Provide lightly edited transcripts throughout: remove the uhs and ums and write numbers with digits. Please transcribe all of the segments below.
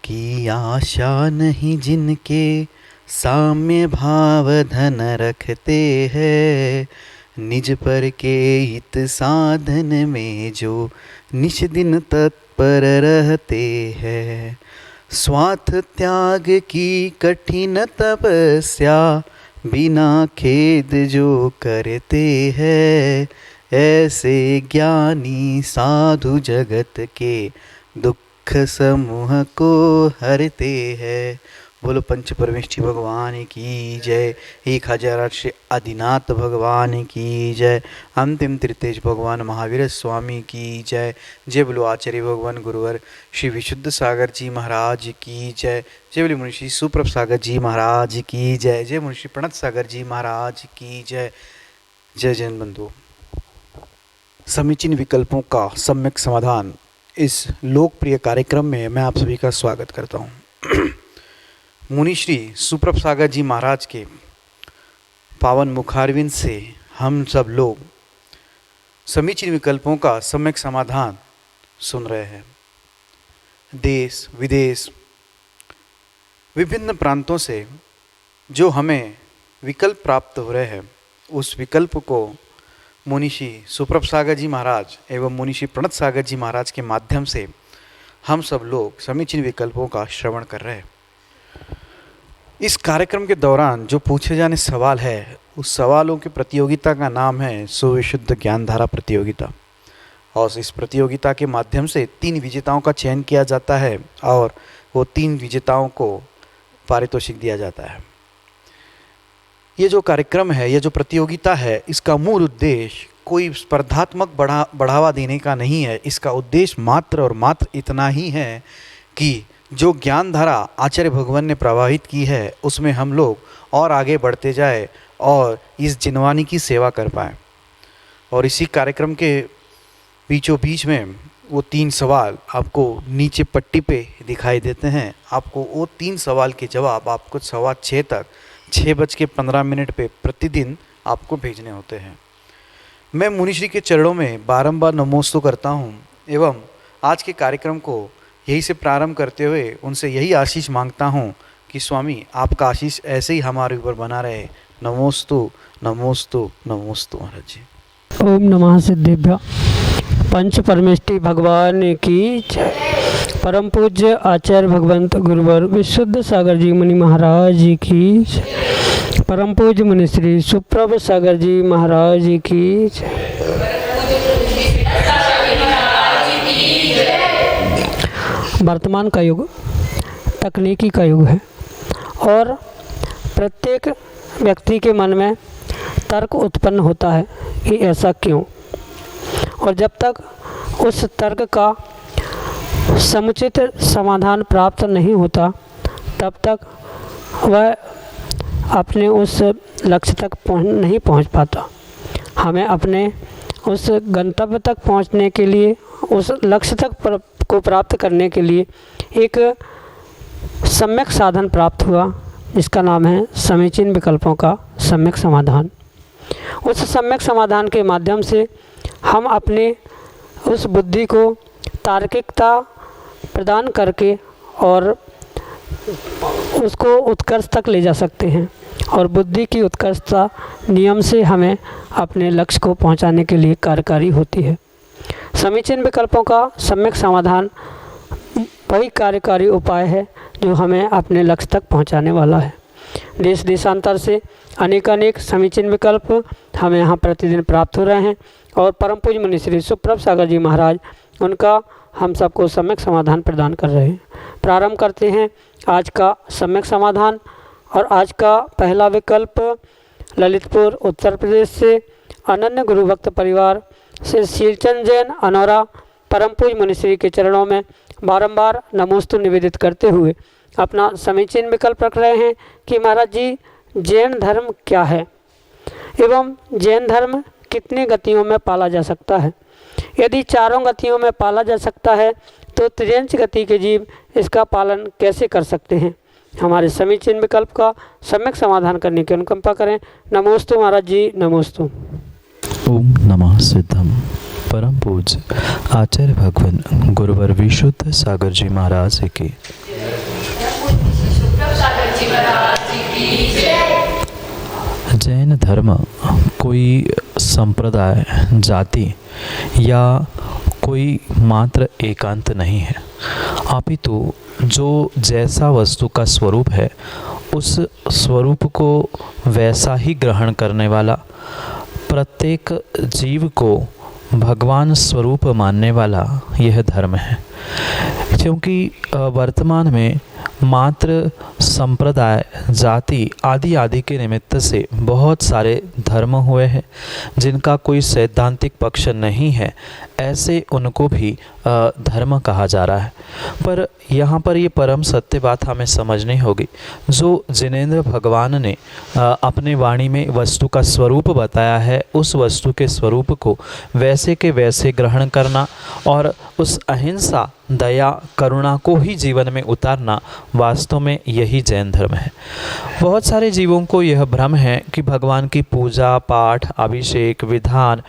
की आशा नहीं जिनके साम्य भाव धन रखते हैं, निज पर के हित साधन में जो निश दिन तत्पर रहते हैं। स्वार्थ त्याग की कठिन तपस्या बिना खेद जो करते हैं, ऐसे ज्ञानी साधु जगत के दुख समूह को हरते हैं। बोलो पंच परमेष्ठी भगवान की जय। 1008 श्री आदिनाथ भगवान की जय। अंतिम तृतीय भगवान महावीर स्वामी की जय। जय बोलो आचार्य भगवान गुरुवर श्री विशुद्ध सागर जी महाराज की जय। जय बोलो मुनिषी सुप्रभ सागर जी महाराज की जय। जय मुनिषी प्रणत सागर जी महाराज की जय। जय जैन बंधु। समीचीन विकल्पों का सम्यक समाधान इस लोकप्रिय कार्यक्रम में मैं आप सभी का स्वागत करता हूँ। मुनिश्री सुप्रभ सागर जी महाराज के पावन मुखारविंद से हम सब लोग समीचीन विकल्पों का सम्यक समाधान सुन रहे हैं। देश विदेश विभिन्न प्रांतों से जो हमें विकल्प प्राप्त हो रहे हैं, उस विकल्प को मुनिषी सुप्रभ सागर जी महाराज एवं मुनिषी प्रणत सागर जी महाराज के माध्यम से हम सब लोग समीचीन विकल्पों का श्रवण कर रहे हैं। इस कार्यक्रम के दौरान जो पूछे जाने सवाल है, उस सवालों की प्रतियोगिता का नाम है सुविशुद्ध ज्ञानधारा प्रतियोगिता। और इस प्रतियोगिता के माध्यम से 3 विजेताओं का चयन किया जाता है और वो 3 विजेताओं को पारितोषिक दिया जाता है। ये जो कार्यक्रम है, ये जो प्रतियोगिता है, इसका मूल उद्देश्य कोई स्पर्धात्मक बढ़ावा देने का नहीं है। इसका उद्देश्य मात्र और मात्र इतना ही है कि जो ज्ञान धारा आचार्य भगवान ने प्रवाहित की है, उसमें हम लोग और आगे बढ़ते जाए और इस जिनवानी की सेवा कर पाएँ। और इसी कार्यक्रम के बीचों बीच में वो 3 सवाल आपको नीचे पट्टी पे दिखाई देते हैं। आपको वो 3 सवाल के जवाब आपको 6:15 तक 6:15 पे प्रतिदिन आपको भेजने होते हैं। मैं मुनिश्री के चरणों में बारंबार नमोस्तु करता हूँ एवं आज के कार्यक्रम को यही से प्रारंभ करते हुए उनसे यही आशीष मांगता हूँ कि स्वामी आपका आशीष ऐसे ही हमारे ऊपर बना रहे। नमोस्तु नमोस्तु नमोस्तु महाराज जी। ओम नमः सिद्धेभ्य। पंच परमेष्ठी भगवान की जय। परम पूज्य आचार्य भगवंत गुरुवर विशुद्ध सागर जी मुनि महाराज जी की जय। परम पूज्य मुनि श्री सुप्रभ सागर जी महाराज की जय। वर्तमान का युग तकनीकी का युग है और प्रत्येक व्यक्ति के मन में तर्क उत्पन्न होता है कि ऐसा क्यों, और जब तक उस तर्क का समुचित समाधान प्राप्त नहीं होता तब तक वह अपने उस लक्ष्य तक नहीं पहुंच पाता। हमें अपने उस गंतव्य तक पहुंचने के लिए, उस लक्ष्य तक को प्राप्त करने के लिए एक सम्यक साधन प्राप्त हुआ, जिसका नाम है समीचीन विकल्पों का सम्यक समाधान। उस सम्यक समाधान के माध्यम से हम अपने उस बुद्धि को तार्किकता प्रदान करके और उसको उत्कर्ष तक ले जा सकते हैं, और बुद्धि की उत्कर्षता नियम से हमें अपने लक्ष्य को पहुंचाने के लिए कार्यकारी होती है। समीचीन विकल्पों का सम्यक समाधान वही कार्यकारी उपाय है जो हमें अपने लक्ष्य तक पहुंचाने वाला है। देश देशांतर से अनेक समीचीन विकल्प हमें यहाँ प्रतिदिन प्राप्त हो रहे हैं और परम पूज्य मुनि श्री सुप्रभ सागर जी महाराज उनका हम सबको सम्यक समाधान प्रदान कर रहे हैं। प्रारंभ करते हैं आज का सम्यक समाधान। और आज का पहला विकल्प ललितपुर उत्तर प्रदेश से अनन्य गुरु भक्त परिवार से शीलचंद जैन अनौरा परम पूज्य मुनिश्री के चरणों में बारंबार नमोस्तु निवेदित करते हुए अपना समीचीन विकल्प रख रहे हैं कि महाराज जी, जैन धर्म क्या है एवं जैन धर्म कितनी गतियों में पाला जा सकता है। यदि 4 गतियों में पाला जा सकता है तो त्रियंच गति के जीव इसका पालन कैसे कर सकते हैं। हमारे समीचीन विकल्प का सम्यक समाधान करने की अनुकंपा करें। नमोस्तु महाराज जी, नमोस्तु। ओम नमः सिद्धम। परम पूज्य आचार्य भगवान गुरुवर विशुद्ध सागर जी महाराज की। जैन धर्म कोई संप्रदाय, जाति या कोई मात्र एकांत नहीं है, अपितु जो जैसा वस्तु का स्वरूप है उस स्वरूप को वैसा ही ग्रहण करने वाला, प्रत्येक जीव को भगवान स्वरूप मानने वाला यह धर्म है। क्योंकि वर्तमान में मात्र संप्रदाय, जाति आदि आदि के निमित्त से बहुत सारे धर्म हुए हैं जिनका कोई सैद्धांतिक पक्ष नहीं है, ऐसे उनको भी धर्म कहा जा रहा है। पर यहाँ पर ये परम सत्य बात हमें समझनी होगी, जो जिनेंद्र भगवान ने अपने वाणी में वस्तु का स्वरूप बताया है, उस वस्तु के स्वरूप को वैसे के वैसे ग्रहण करना और उस अहिंसा, दया, करुणा को ही जीवन में उतारना, वास्तव में यही जैन धर्म है। बहुत सारे जीवों को यह भ्रम है कि भगवान की पूजा पाठ, अभिषेक, विधान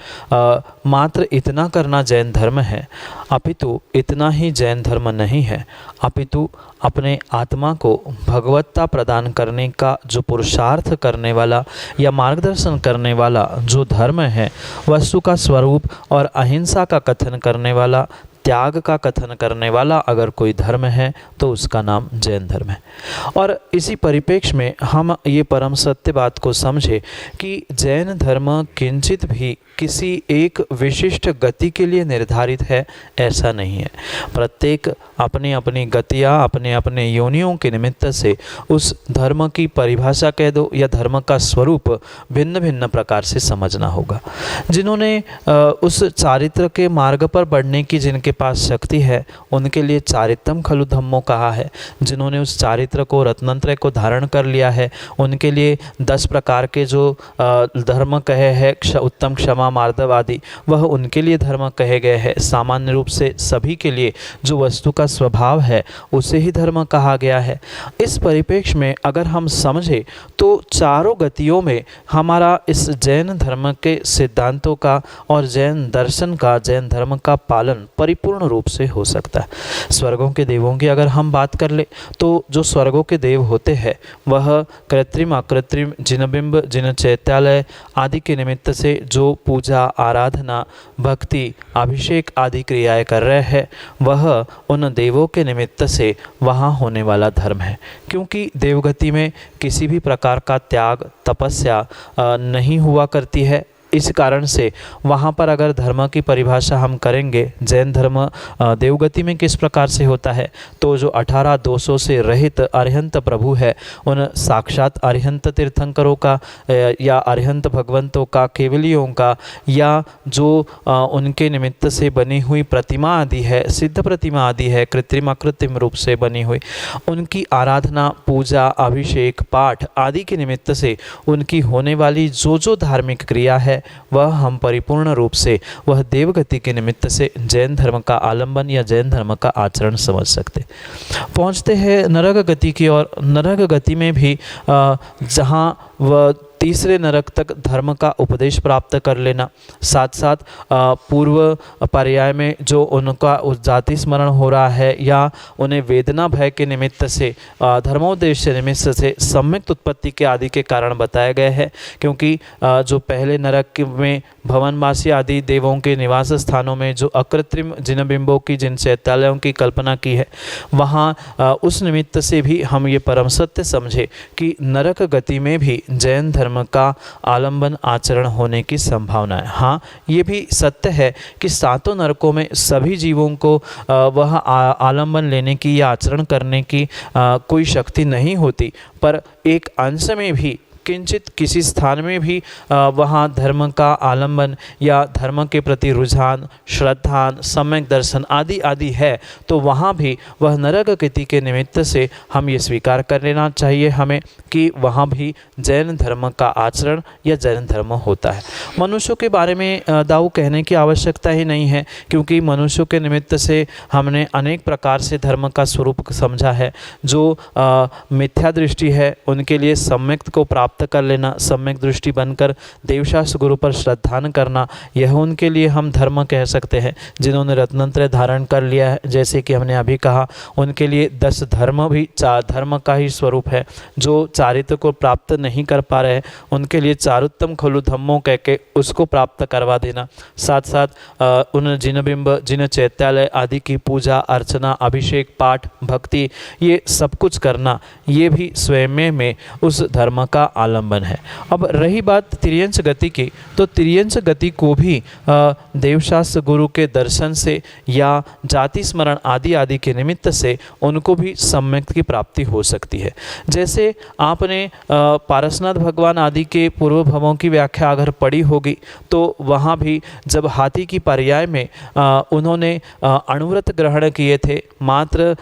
मात्र इतना करना जैन धर्म है, अपितु इतना ही जैन धर्म नहीं है, अपितु अपने आत्मा को भगवत्ता प्रदान करने का जो पुरुषार्थ करने वाला या मार्गदर्शन करने वाला जो धर्म है, वस्तु का स्वरूप और अहिंसा का कथन करने वाला, त्याग का कथन करने वाला अगर कोई धर्म है तो उसका नाम जैन धर्म है। और इसी परिप्रेक्ष्य में हम ये परम सत्य बात को समझे कि जैन धर्म किंचित भी किसी एक विशिष्ट गति के लिए निर्धारित है, ऐसा नहीं है। प्रत्येक अपनी अपनी गतियाँ, अपने अपने योनियों के निमित्त से उस धर्म की परिभाषा कह दो या धर्म का स्वरूप भिन्न भिन्न प्रकार से समझना होगा। जिन्होंने उस चारित्र के मार्ग पर बढ़ने की जिनके पास शक्ति है, उनके लिए चारित्रम खलु धम्मो कहा है। जिन्होंने उस चारित्र को, रत्नत्रय को धारण कर लिया है, उनके लिए 10 प्रकार के जो धर्म कहे हैं, उत्तम, क्षमा, मार्दव आदि, वह उनके लिए धर्म कहे गए हैं। सामान्य रूप से सभी के लिए जो वस्तु का स्वभाव है उसे ही धर्म कहा गया है। इस परिप्रेक्ष्य में अगर हम समझे तो चारों गतियों में हमारा इस जैन धर्म के सिद्धांतों का और जैन दर्शन का, जैन धर्म का पालन परिपूर्ण रूप से हो सकता है। स्वर्गों के देवों की अगर हम बात कर ले तो जो स्वर्गों के देव होते हैं वह कृत्रिम, अकृत्रिम, जिनबिंब, जिन चैत्यालय आदि के निमित्त से जो पूजा, आराधना, भक्ति, अभिषेक आदि क्रियाएं कर रहे हैं, वह उन देवों के निमित्त से वहाँ होने वाला धर्म है। क्योंकि देवगति में किसी भी प्रकार का त्याग, तपस्या नहीं हुआ करती है, इस कारण से वहाँ पर अगर धर्म की परिभाषा हम करेंगे, जैन धर्म देवगति में किस प्रकार से होता है, तो जो 18 दोषों से रहित अरिहंत प्रभु है, उन साक्षात अरिहंत तीर्थंकरों का या अरिहंत भगवंतों का, केवलियों का, या जो उनके निमित्त से बनी हुई प्रतिमा आदि है, सिद्ध प्रतिमा आदि है, कृत्रिम अकृत्रिम रूप से बनी हुई, उनकी आराधना, पूजा, अभिषेक, पाठ आदि के निमित्त से उनकी होने वाली जो जो धार्मिक क्रिया है, वह हम परिपूर्ण रूप से वह देवगति के निमित्त से जैन धर्म का आलंबन या जैन धर्म का आचरण समझ सकते। पहुँचते हैं नरक गति की ओर। नरक गति में भी जहाँ वह तीसरे नरक तक धर्म का उपदेश प्राप्त कर लेना, साथ साथ पूर्व पर्याय में जो उनका उस जाति स्मरण हो रहा है या उन्हें वेदना भय के निमित्त से, धर्मोद्देश्य निमित्त से सम्यक उत्पत्ति के आदि के कारण बताए गए हैं। क्योंकि जो पहले नरक में भवनवासी आदि देवों के निवास स्थानों में जो अकृत्रिम जिन बिंबों की, जिन चैत्यालयों की कल्पना की है, वहाँ उस निमित्त से भी हम ये परम सत्य समझे कि नरक गति में भी जैन धर्म का आलंबन आचरण होने की संभावना है। हाँ, ये भी सत्य है कि सातों नरकों में सभी जीवों को वह आलंबन लेने की या आचरण करने की कोई शक्ति नहीं होती, पर एक अंश में भी किंचित किसी स्थान में भी वहाँ धर्म का आलंबन या धर्म के प्रति रुझान, श्रद्धा, सम्यक दर्शन आदि आदि है, तो वहाँ भी वह नरक गति के निमित्त से हम ये स्वीकार कर लेना चाहिए हमें कि वहाँ भी जैन धर्म का आचरण या जैन धर्म होता है। मनुष्यों के बारे में दाऊ कहने की आवश्यकता ही नहीं है, क्योंकि मनुष्यों के निमित्त से हमने अनेक प्रकार से धर्म का स्वरूप समझा है। जो मिथ्या दृष्टि है उनके लिए सम्यक को प्राप्त प्राप्त कर लेना, सम्यक दृष्टि बनकर देवशास्त्र गुरु पर श्रद्धान करना, यह उनके लिए हम धर्म कह सकते हैं। जिन्होंने रत्नत्रय धारण कर लिया है, जैसे कि हमने अभी कहा, उनके लिए 10 धर्म भी धर्म का ही स्वरूप है। जो चारित्र को प्राप्त नहीं कर पा रहे हैं, उनके लिए चारुत्तम खलु धम्मो कह के उसको प्राप्त करवा देना। साथ साथ उन जिन बिंब, जिन चैत्यालय आदि की पूजा अर्चना, अभिषेक, पाठ, भक्ति, ये सब कुछ करना, ये भी स्वयं में उस धर्म का आलंबन है। अब रही बात तिर्यंच गति की, तो तिर्यंच गति को भी देवशास्त्र गुरु के दर्शन से या जाति स्मरण आदि आदि के निमित्त से उनको भी सम्यक की प्राप्ति हो सकती है। जैसे आपने पारसनाथ भगवान आदि के पूर्व भवों की व्याख्या अगर पढ़ी होगी, तो वहाँ भी जब हाथी की पर्याय में उन्होंने अणुव्रत ग्रहण किए थे, मात्र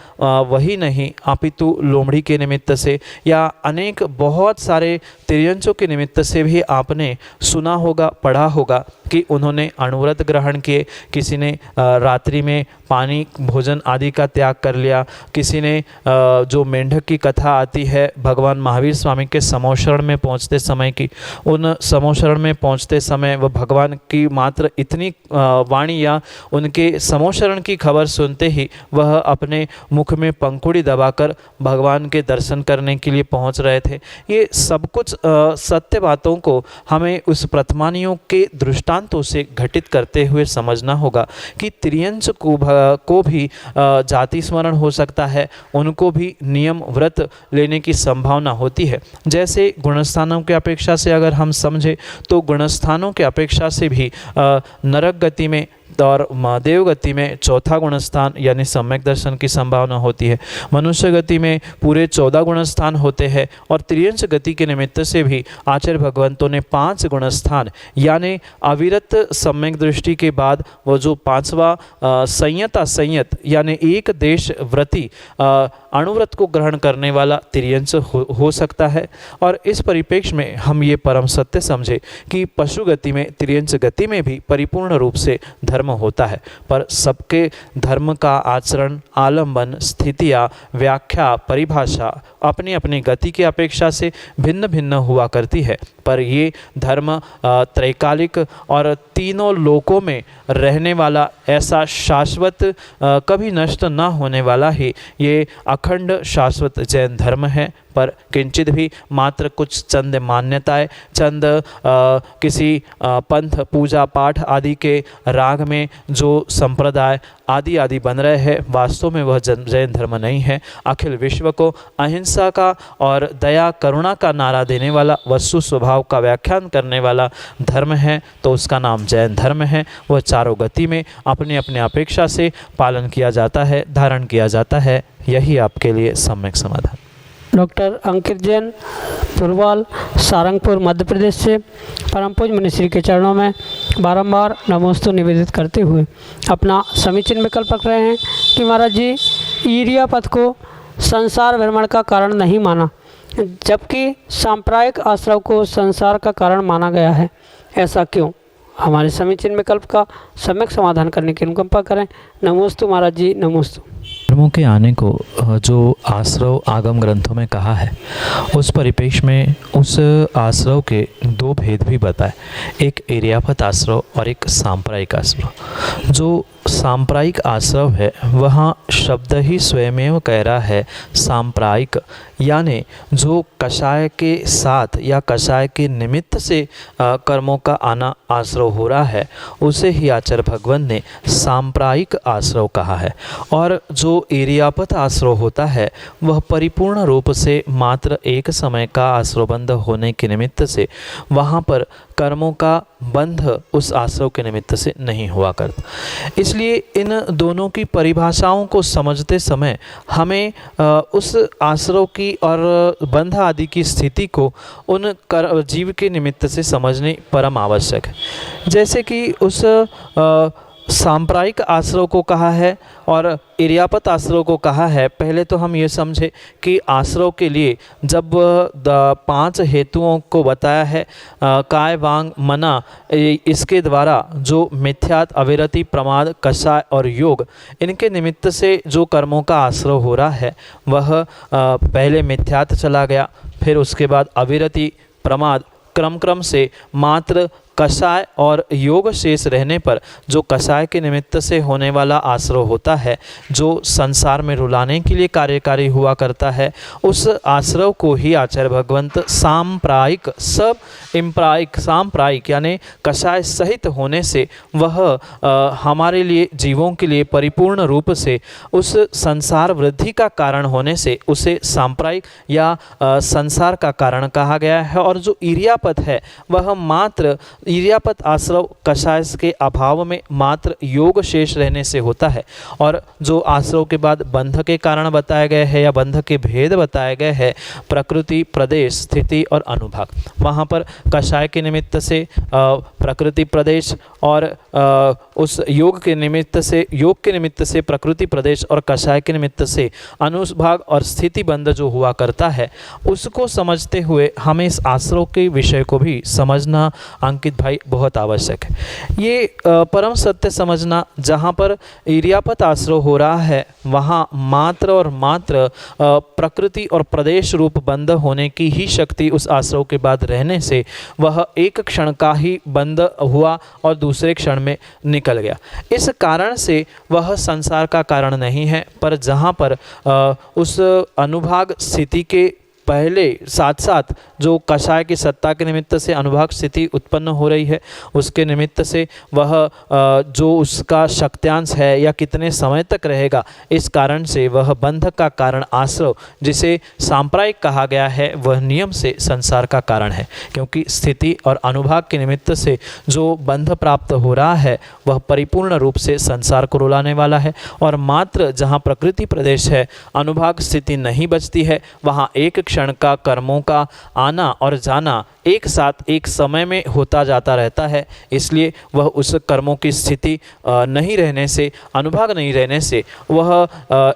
वही नहीं अपितु लोमड़ी के निमित्त से या अनेक बहुत सारे तिर्यंचों के निमित्त से भी आपने सुना होगा, पढ़ा होगा कि उन्होंने अणुव्रत ग्रहण किए। किसी ने रात्रि में पानी भोजन आदि का त्याग कर लिया, किसी ने जो मेंढक की कथा आती है भगवान महावीर स्वामी के समोशरण में पहुंचते समय की, उन समोशरण में पहुंचते समय वह भगवान की मात्र इतनी वाणी या उनके समोशरण की खबर सुनते ही वह अपने मुख में पंखुड़ी दबाकर भगवान के दर्शन करने के लिए पहुंच रहे थे। ये सब कुछ सत्य बातों को हमें उस प्रथमानियों के दृष्टांतों से घटित करते हुए समझना होगा कि तिर्यंच को भी जाति स्मरण हो सकता है, उनको भी नियम व्रत लेने की संभावना होती है। जैसे गुणस्थानों के अपेक्षा से अगर हम समझें, तो गुणस्थानों के अपेक्षा से भी नरक गति में और महादेव गति में चौथा गुणस्थान यानी सम्यक दर्शन की संभावना होती है। मनुष्य गति में पूरे 14 गुणस्थान होते हैं और तिर्यंच गति के निमित्त से भी आचार्य भगवंतों ने 5 गुणस्थान यानी अविरत सम्यक दृष्टि के बाद वो जो 5वां संयत यानी एक देश व्रती अणुव्रत को ग्रहण करने वाला तिर्यंच हो सकता है। और इस परिप्रेक्ष्य में हम ये परम सत्य समझे कि पशु गति में, तिर्यंच गति में भी परिपूर्ण रूप से धर्म होता है, पर सबके धर्म का आचरण, आलंबन, स्थितियाँ, व्याख्या, परिभाषा अपनी अपनी गति की अपेक्षा से भिन्न भिन्न हुआ करती है। पर ये धर्म त्रैकालिक और तीनों लोकों में रहने वाला, ऐसा शाश्वत कभी नष्ट न होने वाला ही ये अखंड शाश्वत जैन धर्म है। पर किंचित भी मात्र कुछ चंद मान्यताएं, चंद किसी पंथ, पूजा पाठ आदि के राग में जो संप्रदाय आदि आदि बन रहे हैं, वास्तव में वह जैन धर्म नहीं है। अखिल विश्व को अहिंसा का और दया करुणा का नारा देने वाला, वस्तु स्वभाव का व्याख्यान करने वाला धर्म है, तो उसका नाम जैन धर्म है। वह चारों गति में अपने अपने अपेक्षा से पालन किया जाता है, धारण किया जाता है। यही आपके लिए सम्यक समाधान। डॉक्टर अंकित जैन, पुरवाल, सारंगपुर, मध्य प्रदेश से परम पूज्य मुनिश्री के चरणों में बारंबार नमोस्तु निवेदित करते हुए अपना समीचीन विकल्प रख रहे हैं कि महाराज जी, ईरियापथ को संसार भ्रमण का कारण नहीं माना, जबकि सांप्रदायिक आश्रव को संसार का कारण माना गया है, ऐसा क्यों? हमारे समीचीन विकल्प का सम्यक समाधान करने की अनुकंपा करें। नमोस्तु महाराज जी, नमोस्तु। धर्मों के आने को जो आश्रव आगम ग्रंथों में कहा है, उस परिप्रेक्ष्य में उस आश्रव के 2 भेद भी बताए, एक इरियापथ आश्रव और एक सांप्रदायिक आश्रव। जो सांप्रदायिक आश्रव है, वहाँ शब्द ही स्वयमेव कह रहा है सांप्रदायिक, यानी जो कषाय के साथ या कषाय के निमित्त से कर्मों का आना आश्रव हो रहा है, उसे ही आचार्य भगवान ने सांप्रदायिक आश्रव कहा है। और जो इरियापथ आश्रव होता है, वह परिपूर्ण रूप से मात्र एक समय का आश्रवबंध होने के निमित्त से वहाँ पर कर्मों का बंध उस आश्रव के निमित्त से नहीं हुआ करता। इसलिए इन दोनों की परिभाषाओं को समझते समय हमें उस आश्रव की और बंध आदि की स्थिति को उन जीव के निमित्त से समझने परम आवश्यक है। जैसे कि उस सांप्रदायिक आश्रव को कहा है और इरियापथ आश्रव को कहा है। पहले तो हम ये समझे कि आश्रव के लिए जब 5 हेतुओं को बताया है, काय, वांग, मना, इसके द्वारा जो मिथ्यात, अविरति, प्रमाद, कषाय और योग, इनके निमित्त से जो कर्मों का आश्रव हो रहा है, वह पहले मिथ्यात चला गया, फिर उसके बाद अविरति, प्रमाद क्रम से मात्र कषाय और योग शेष रहने पर जो कषाय के निमित्त से होने वाला आश्रव होता है, जो संसार में रुलाने के लिए कार्यकारी हुआ करता है, उस आश्रव को ही आचार्य भगवंत सांप्रायिक सांप्रायिक यानी कषाय सहित होने से वह हमारे लिए जीवों के लिए परिपूर्ण रूप से उस संसार वृद्धि का कारण होने से उसे सांप्रायिक या संसार का कारण कहा गया है। और जो ईर्यापत है वह मात्र ईर्यापत आश्रव कषाय के अभाव में मात्र योग शेष रहने से होता है। और जो आश्रव के बाद बंध के कारण बताए गए हैं या बंध के भेद बताए गए हैं, प्रकृति, प्रदेश, स्थिति और अनुभाग, वहाँ पर कषाय के निमित्त से प्रकृति, प्रदेश और उस योग के निमित्त से प्रकृति, प्रदेश और कषाय के निमित्त से अनुभाग और स्थिति बंध जो हुआ करता है, उसको समझते हुए हमें इस आश्रव के विषय को भी समझना अंकित भाई बहुत आवश्यक है। ये परम सत्य समझना, जहाँ पर ईर्यापत आश्रव हो रहा है वहाँ मात्र और मात्र प्रकृति और प्रदेश रूप बंध होने की ही शक्ति उस आश्रव के बाद रहने से वह एक क्षण का ही बंध हुआ और दूसरे क्षण में निकल गया। इस कारण से वह संसार का कारण नहीं है, पर जहाँ पर उस अनुभाग स्थिति के पहले साथ साथ जो कषाय की सत्ता के निमित्त से अनुभाग स्थिति उत्पन्न हो रही है, उसके निमित्त से वह जो उसका शक्त्यांश है या कितने समय तक रहेगा, इस कारण से वह बंध का कारण आश्रव जिसे सांप्रायिक कहा गया है वह नियम से संसार का कारण है। क्योंकि स्थिति और अनुभाग के निमित्त से जो बंध प्राप्त हो रहा है वह परिपूर्ण रूप से संसार को रुलाने वाला है। और मात्र जहाँ प्रकृति प्रदेश है, अनुभाग स्थिति नहीं बचती है, वहाँ एक क्षण का कर्मों का आना और जाना एक साथ एक समय में होता जाता रहता है। इसलिए वह उस कर्मों की स्थिति नहीं रहने से, अनुभाग नहीं रहने से वह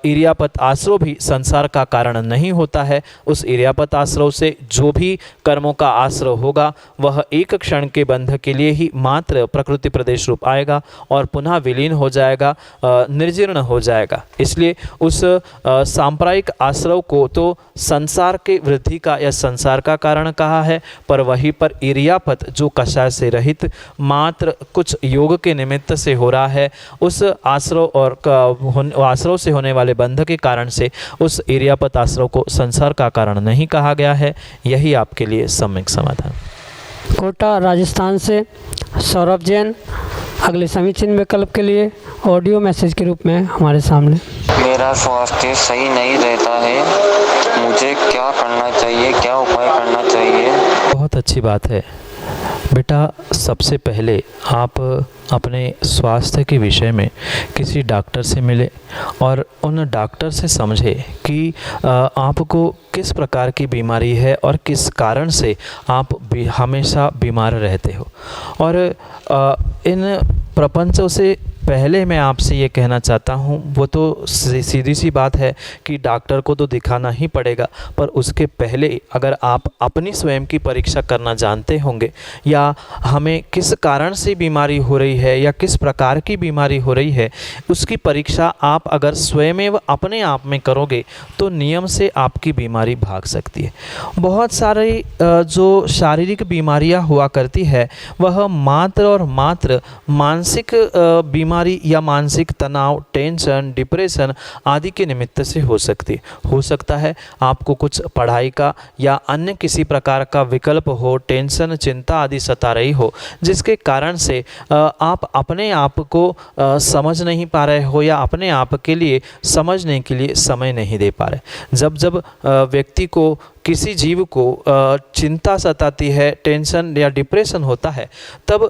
ईर्यापत आश्रव भी संसार का कारण नहीं होता है। उस ईर्यापत आश्रव से जो भी कर्मों का आश्रव होगा वह एक क्षण के बंध के लिए ही मात्र प्रकृति प्रदेश रूप आएगा और पुनः विलीन हो जाएगा, निर्जीर्ण हो जाएगा। इसलिए उस सांप्रायिक आश्रव को तो संसार के वृद्धि का या संसार का कारण कहा है, पर वहीं पर ईर्यापत जो कषाय से रहित मात्र कुछ योग के निमित्त से हो रहा है, उस आश्रव और आश्रव से होने वाले बंध के कारण से उस ईर्यापत आश्रव को संसार का कारण नहीं कहा गया है। यही आपके लिए सम्यक समाधान। कोटा राजस्थान से सौरभ जैन अगले समीचीन विकल्प के लिए ऑडियो मैसेज के रूप में हमारे सामने। मेरा स्वास्थ्य सही नहीं रहता है, मुझे क्या करना चाहिए, क्या उपाय करना चाहिए? बहुत अच्छी बात है बेटा। सबसे पहले आप अपने स्वास्थ्य के विषय में किसी डॉक्टर से मिले और उन डॉक्टर से समझे कि आपको किस प्रकार की बीमारी है और किस कारण से आप हमेशा बीमार रहते हो। और इन प्रपंचों से पहले मैं आपसे ये कहना चाहता हूँ, वो तो सीधी सी बात है कि डॉक्टर को तो दिखाना ही पड़ेगा, पर उसके पहले अगर आप अपनी स्वयं की परीक्षा करना जानते होंगे या हमें किस कारण से बीमारी हो रही है या किस प्रकार की बीमारी हो रही है, उसकी परीक्षा आप अगर स्वयं अपने आप में करोगे तो नियम से आपकी बीमारी भाग सकती है। बहुत सारी जो शारीरिक बीमारियां हुआ करती है वह मात्र और मात्र मानसिक बीमारी या मानसिक तनाव, टेंशन, डिप्रेशन आदि के निमित्त से हो सकती है। हो सकता है आपको कुछ पढ़ाई का या अन्य किसी प्रकार का विकल्प हो, टेंशन, चिंता आदि सता रही हो, जिसके कारण से आप अपने आप को समझ नहीं पा रहे हो या अपने आप के लिए समझने के लिए समय नहीं दे पा रहे। जब व्यक्ति को, किसी जीव को चिंता सताती है, टेंशन या डिप्रेशन होता है, तब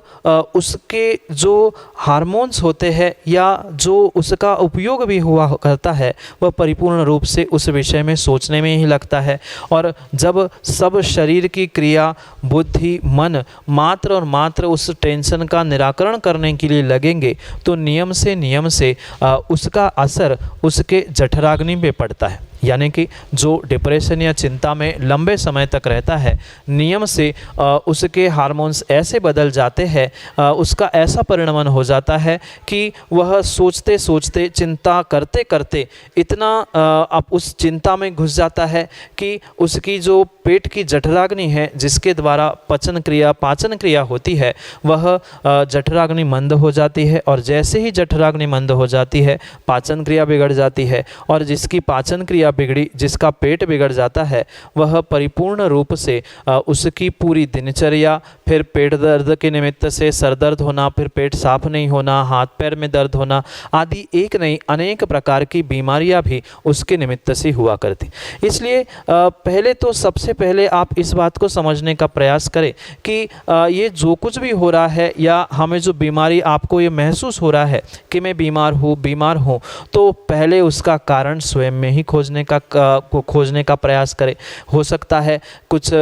उसके जो हार्मोन्स होते हैं या जो उसका उपयोग भी हुआ करता है वह परिपूर्ण रूप से उस विषय में सोचने में ही लगता है। और जब सब शरीर की क्रिया, बुद्धि, मन मात्र और मात्र उस टेंशन का निराकरण करने के लिए लगेंगे तो नियम से उसका असर उसके जठराग्नि पे पड़ता है। यानी कि जो डिप्रेशन या चिंता में लंबे समय तक रहता है, नियम से उसके हार्मोन्स ऐसे बदल जाते हैं, उसका ऐसा परिणमन हो जाता है कि वह सोचते सोचते चिंता करते करते इतना अब उस चिंता में घुस जाता है कि उसकी जो पेट की जठराग्नि है, जिसके द्वारा पाचन क्रिया होती है, वह जठराग्नि मंद हो जाती है। और जैसे ही जठराग्नि मंद हो जाती है, पाचन क्रिया बिगड़ जाती है। और जिसकी पाचन क्रिया बिगड़ी, जिसका पेट बिगड़ जाता है, वह परिपूर्ण रूप से उसकी पूरी दिनचर्या, फिर पेट दर्द के निमित्त से सर दर्द होना, फिर पेट साफ नहीं होना, हाथ पैर में दर्द होना आदि एक नहीं अनेक प्रकार की बीमारियां भी उसके निमित्त से हुआ करती। इसलिए पहले तो सबसे पहले आप इस बात को समझने का प्रयास करें कि ये जो कुछ भी हो रहा है या हमें जो बीमारी आपको ये महसूस हो रहा है कि मैं बीमार हूँ, तो पहले उसका कारण स्वयं में ही खोजने का प्रयास करें। हो सकता है कुछ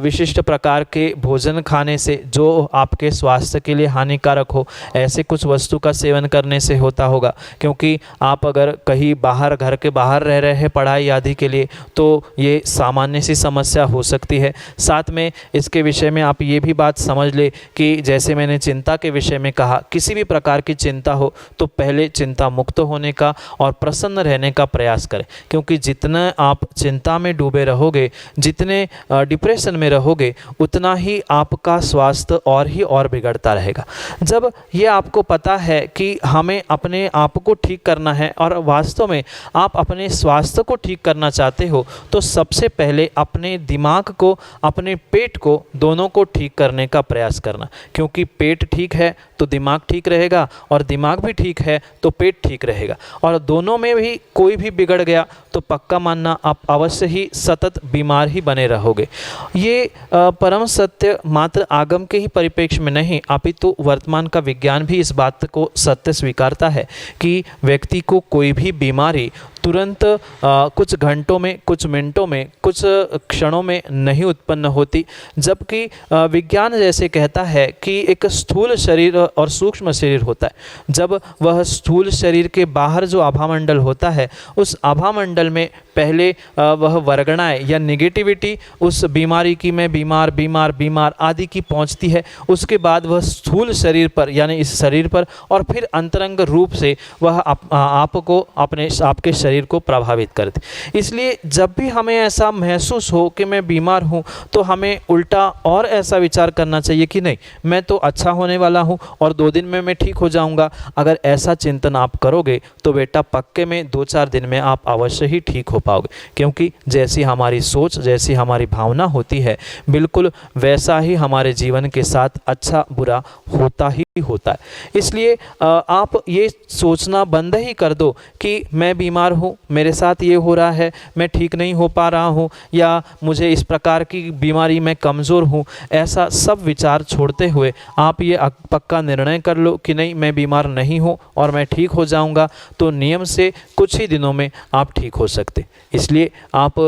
विशिष्ट प्रकार के भोजन खाने से जो आपके स्वास्थ्य के लिए हानिकारक हो, ऐसे कुछ वस्तु का सेवन करने से होता होगा। क्योंकि आप अगर कहीं बाहर, घर के बाहर रह रहे हैं पढ़ाई आदि के लिए, तो ये सामान्य सी समस्या हो सकती है। साथ में इसके विषय में आप ये भी बात समझ ले कि जैसे मैंने चिंता के विषय में कहा, किसी भी प्रकार की चिंता हो तो पहले चिंता मुक्त होने का और प्रसन्न रहने का प्रयास करें। क्योंकि जितना आप चिंता में डूबे रहोगे, जितने डिप्रेशन में रहोगे, उतना ही आपका स्वास्थ्य और बिगड़ता रहेगा। जब ये आपको पता है कि हमें अपने आप को ठीक करना है और वास्तव में आप अपने स्वास्थ्य को ठीक करना चाहते हो, तो सबसे पहले अपने दिमाग को, अपने पेट को, दोनों को ठीक करने का प्रयास करना। क्योंकि पेट ठीक है तो दिमाग ठीक रहेगा, और दिमाग भी ठीक है तो पेट ठीक रहेगा। और दोनों में भी कोई भी बिगड़ गया तो पक्का मानना आप अवश्य ही सतत बीमार ही बने रहोगे। ये परम सत्य मात्र आगम के ही परिप्रेक्ष्य में नहीं, अपितु वर्तमान का विज्ञान भी इस बात को सत्य स्वीकारता है कि व्यक्ति को कोई भी बीमारी तुरंत कुछ घंटों में, कुछ मिनटों में, कुछ क्षणों में नहीं उत्पन्न होती। जबकि विज्ञान जैसे कहता है कि एक स्थूल शरीर और सूक्ष्म शरीर होता है। जब वह स्थूल शरीर के बाहर जो आभामंडल होता है, उस आभामंडल में पहले वह वर्गणाएं या निगेटिविटी उस बीमारी की, मैं बीमार आदि की पहुंचती है। उसके बाद वह स्थूल शरीर पर, यानी इस शरीर पर, और फिर अंतरंग रूप से वह आपको, आपके शरीर को प्रभावित करती। इसलिए जब भी हमें ऐसा महसूस हो कि मैं बीमार हूँ, तो हमें उल्टा और ऐसा विचार करना चाहिए कि नहीं, मैं तो अच्छा होने वाला हूँ और 2 दिन में मैं ठीक हो जाऊँगा। अगर ऐसा चिंतन आप करोगे तो बेटा पक्के में 2-4 दिन में आप अवश्य ही ठीक हो पाओगे। क्योंकि जैसी हमारी सोच, जैसी हमारी भावना होती है, बिल्कुल वैसा ही हमारे जीवन के साथ अच्छा बुरा होता ही होता है। इसलिए आप ये सोचना बंद ही कर दो कि मैं बीमार हूँ, मेरे साथ ये हो रहा है, मैं ठीक नहीं हो पा रहा हूँ, या मुझे इस प्रकार की बीमारी, मैं कमज़ोर हूँ। ऐसा सब विचार छोड़ते हुए आप ये पक्का निर्णय कर लो कि नहीं, मैं बीमार नहीं हूँ और मैं ठीक हो जाऊँगा। तो नियम से कुछ ही दिनों में आप ठीक हो सकते। इसलिए आप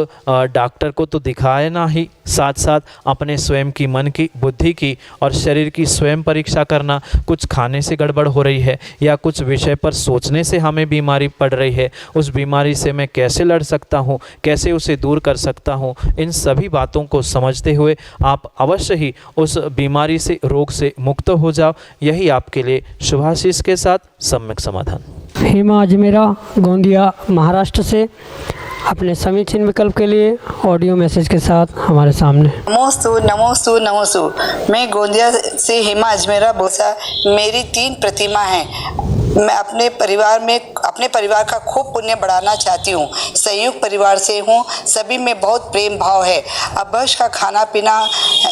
डॉक्टर को तो दिखाए ना ही, साथ साथ अपने स्वयं की, मन की, बुद्धि की और शरीर की स्वयं परीक्षा करना। कुछ खाने से गड़बड़ हो रही है या कुछ विषय पर सोचने से हमें बीमारी पड़ रही है, उस बीमारी से मैं कैसे लड़ सकता हूँ, कैसे उसे दूर कर सकता हूँ, इन सभी बातों को समझते हुए आप अवश्य ही उस बीमारी से, रोग से मुक्त हो जाओ। यही आपके लिए शुभाशीष के साथ सम्यक समाधान। हेमा अजमेरा, गोंदिया, महाराष्ट्र से अपने समीचीन विकल्प के लिए ऑडियो मैसेज के साथ हमारे सामने। नमोस्तु। मैं गोंदिया से हेमा अजमेरा बोसा। मेरी 3 प्रतिमा हैं। मैं अपने परिवार का खूब पुण्य बढ़ाना चाहती हूँ। संयुक्त परिवार से हूँ, सभी में बहुत प्रेम भाव है। अभ्यस का खाना पीना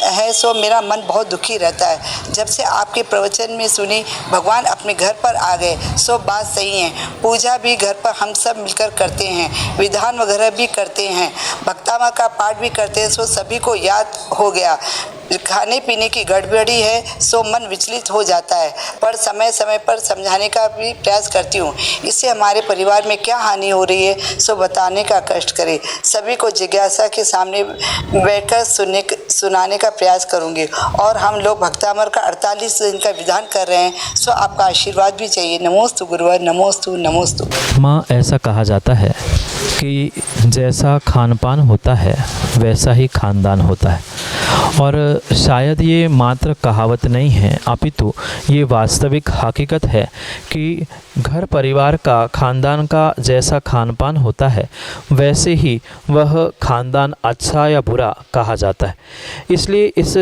है, सो मेरा मन बहुत दुखी रहता है। जब से आपके प्रवचन में सुनी, भगवान अपने घर पर आ गए, सो बात सही है। पूजा भी घर पर हम सब मिलकर करते हैं, विधान वगैरह भी करते हैं, भक्तामा का पाठ भी करते हैं, सो सभी को याद हो गया। खाने पीने की गड़बड़ी है, सो मन विचलित हो जाता है, पर समय समय पर समझाने का भी प्रयास करती हूँ। इससे हमारे परिवार में क्या हानि हो रही है, सो बताने का कष्ट करें। सभी को जिज्ञासा के सामने बैठकर सुनाने का प्रयास करूँगी। और हम लोग भक्तामर का 48 दिन का विधान कर रहे हैं, सो आपका आशीर्वाद भी चाहिए। नमोस्तु गुरुवर, नमोस्तु। माँ, ऐसा कहा जाता है कि जैसा खान पान होता है वैसा ही खानदान होता है। और शायद ये मात्र कहावत नहीं है, अपितु ये वास्तविक हकीकत है कि घर परिवार का, खानदान का जैसा खान पान होता है वैसे ही वह खानदान अच्छा या बुरा कहा जाता है। इसलिए इस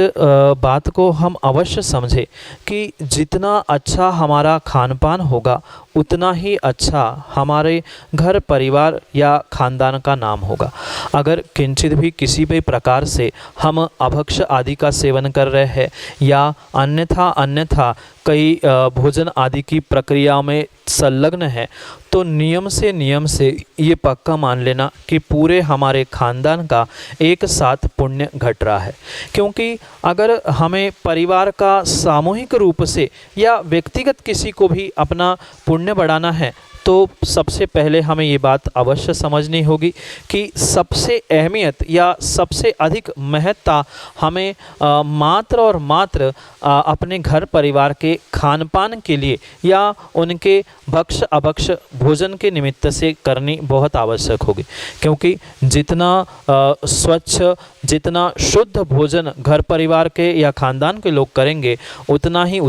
बात को हम अवश्य समझें कि जितना अच्छा हमारा खान पान होगा उतना ही अच्छा हमारे घर परिवार या खानदान का नाम होगा। अगर किंचित भी किसी भी प्रकार से हम अभक्ष आदि का सेवन कर रहे हैं या अन्यथा कई भोजन आदि की प्रक्रिया में संलग्न है, तो नियम से ये पक्का मान लेना कि पूरे हमारे खानदान का एक साथ पुण्य घट रहा है। क्योंकि अगर हमें परिवार का सामूहिक रूप से या व्यक्तिगत किसी को भी अपना पुण्य बढ़ाना है तो सबसे पहले हमें ये बात अवश्य समझनी होगी कि सबसे अहमियत या सबसे अधिक महत्ता हमें मात्र और मात्र अपने घर परिवार के खान पान के लिए या उनके भक्ष अभक्ष भोजन के निमित्त से करनी बहुत आवश्यक होगी। क्योंकि जितना स्वच्छ, जितना शुद्ध भोजन घर परिवार के या खानदान के लोग करेंगे उतना ही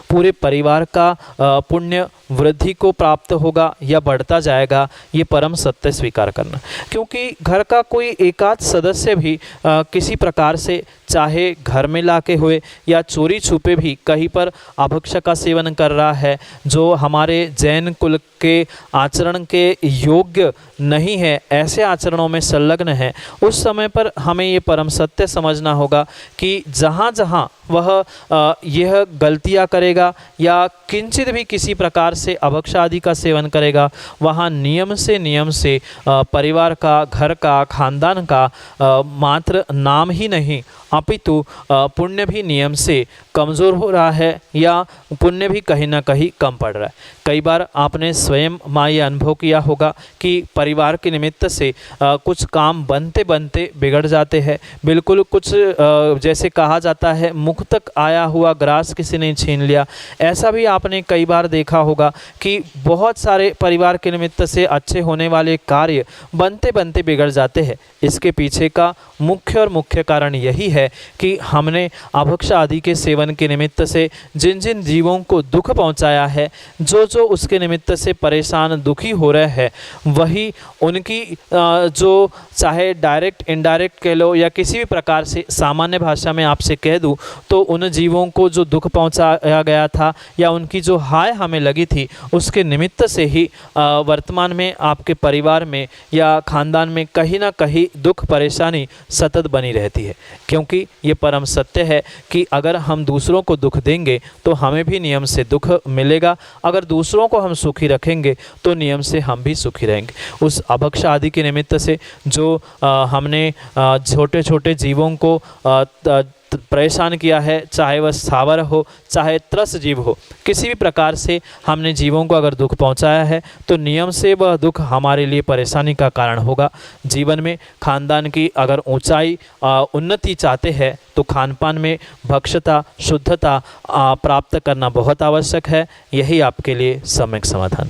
पूरे परिवार का पुण्य वृद्धि को प्राप्त होगा या बढ़ता जाएगा। ये परम सत्य स्वीकार करना। क्योंकि घर का कोई एकाध सदस्य भी किसी प्रकार से, चाहे घर में लाके हुए या चोरी छुपे भी कहीं पर अभक्ष का सेवन कर रहा है जो हमारे जैन कुल के आचरण के योग्य नहीं है, ऐसे आचरणों में संलग्न है, उस समय पर हमें ये परम सत्य समझना होगा कि जहाँ जहाँ वह यह गलतियाँ करेगा या किंचित भी किसी प्रकार से अभक्ष आदि का सेवन करेगा, वहाँ नियम से परिवार का, घर का, खानदान का मात्र नाम ही नहीं अपितु पुण्य भी नियम से कमज़ोर हो रहा है या पुण्य भी कहीं ना कहीं कम पड़ रहा है। कई बार आपने स्वयं ये अनुभव किया होगा कि परिवार के निमित्त से कुछ काम बनते बनते बिगड़ जाते हैं। बिल्कुल कुछ जैसे कहा जाता है मुख तक आया हुआ ग्रास किसी ने छीन लिया। ऐसा भी आपने कई बार देखा होगा कि बहुत सारे परिवार के निमित्त से अच्छे होने वाले कार्य बनते बनते बिगड़ जाते हैं। इसके पीछे का मुख्य कारण यही है कि हमने अभक्ष आदि के सेवन के निमित्त से जिन जिन जीवों को दुख पहुंचाया है, जो उसके निमित्त से परेशान दुखी हो रहे हैं, वही उनकी जो चाहे डायरेक्ट इनडायरेक्ट कह लो या किसी भी प्रकार से सामान्य भाषा में आपसे कह दूं तो उन जीवों को जो दुख पहुंचाया गया था या उनकी जो हाय हमें लगी थी उसके निमित्त से ही वर्तमान में आपके परिवार में या खानदान में कहीं ना कहीं दुख परेशानी सतत बनी रहती है। क्योंकि ये परम सत्य है कि अगर हम दूसरों को दुख देंगे तो हमें भी नियम से दुख मिलेगा, अगर दूसरों को हम सुखी रखेंगे तो नियम से हम भी सुखी रहेंगे। उस अभक्ष आदि के निमित्त से जो हमने छोटे छोटे जीवों को परेशान किया है, चाहे वह स्थावर हो चाहे त्रस जीव हो, किसी भी प्रकार से हमने जीवों को अगर दुख पहुंचाया है तो नियम से वह दुख हमारे लिए परेशानी का कारण होगा। जीवन में खानदान की अगर ऊंचाई उन्नति चाहते हैं तो खान पान में भक्षता, शुद्धता प्राप्त करना बहुत आवश्यक है। यही आपके लिए सम्यक समाधान।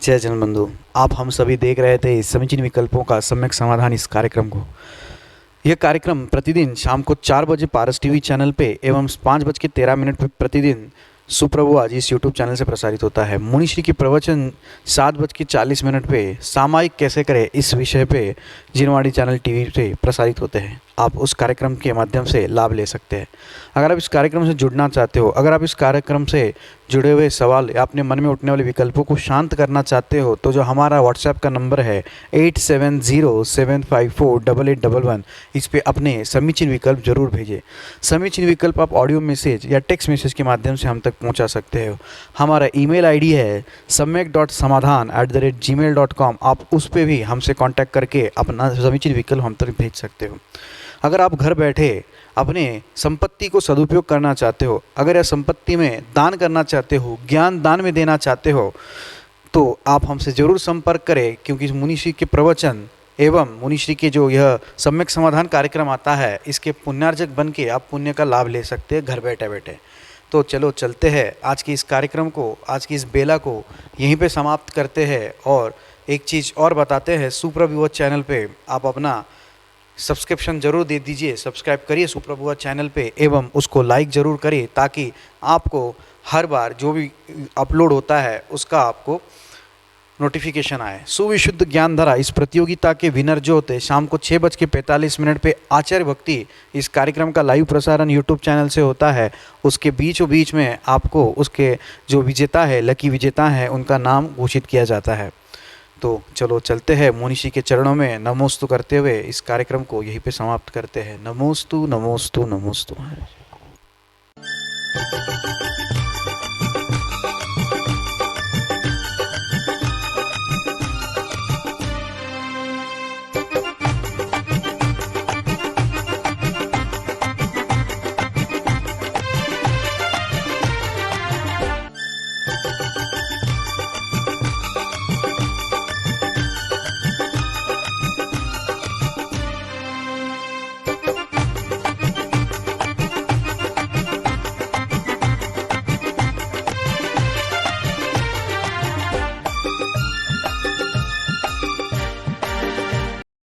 जय जन बंधु, आप हम सभी देख रहे थे इस समीचीन विकल्पों का सम्यक समाधान इस कार्यक्रम को। यह कार्यक्रम प्रतिदिन शाम को 4 बजे पारस टीवी चैनल पे एवं 5:13 पर प्रतिदिन सुप्रभु आज इस यूट्यूब चैनल से प्रसारित होता है। मुनिश्री की प्रवचन 7:40 पे सामायिक कैसे करें इस विषय पे जिनवाड़ी चैनल टीवी से प्रसारित होते हैं। आप उस कार्यक्रम के माध्यम से लाभ ले सकते हैं। अगर आप इस कार्यक्रम से जुड़ना चाहते हो, अगर आप इस कार्यक्रम से जुड़े हुए सवाल या अपने मन में उठने वाले विकल्पों को शांत करना चाहते हो तो जो हमारा व्हाट्सएप का नंबर है 8707548811, इस पे अपने समीचीन विकल्प जरूर भेजें। समीचीन विकल्प आप ऑडियो मैसेज या टेक्स्ट मैसेज के माध्यम से हम तक पहुंचा सकते हो। हमारा ईमेल आईडी है samyak.samadhan@gmail.com। आप उस पर भी हमसे कांटेक्ट करके अपना समीचीन विकल्प हम तक भेज सकते हो। अगर आप घर बैठे अपने संपत्ति को सदुपयोग करना चाहते हो, अगर यह संपत्ति में दान करना चाहते हो, ज्ञान दान में देना चाहते हो, तो आप हमसे ज़रूर संपर्क करें। क्योंकि मुनिश्री के प्रवचन एवं मुनिश्री के जो यह सम्यक समाधान कार्यक्रम आता है, इसके पुण्यार्जक बन के आप पुण्य का लाभ ले सकते हैं घर बैठे बैठे। तो चलो चलते हैं, आज की इस कार्यक्रम को, आज की इस बेला को यहीं पे समाप्त करते हैं और एक चीज़ और बताते हैं, सुप्रभुवत चैनल पे आप अपना सब्सक्रिप्शन ज़रूर दे दीजिए, सब्सक्राइब करिए सुप्रभुवत चैनल पे एवं उसको लाइक ज़रूर करिए ताकि आपको हर बार जो भी अपलोड होता है उसका आपको नोटिफिकेशन आए। सुविशुद्ध ज्ञानधारा इस प्रतियोगिता के विनर जो होते हैं शाम को 6:45 पे आचार्य भक्ति इस कार्यक्रम का लाइव प्रसारण यूट्यूब चैनल से होता है। उसके बीचों बीच में आपको उसके जो विजेता है, लकी विजेता है, उनका नाम घोषित किया जाता है। तो चलो चलते हैं मुनिषी के चरणों में नमोस्तु करते हुए इस कार्यक्रम को यहीं पे समाप्त करते हैं। नमोस्तु नमोस्तु नमोस्तु।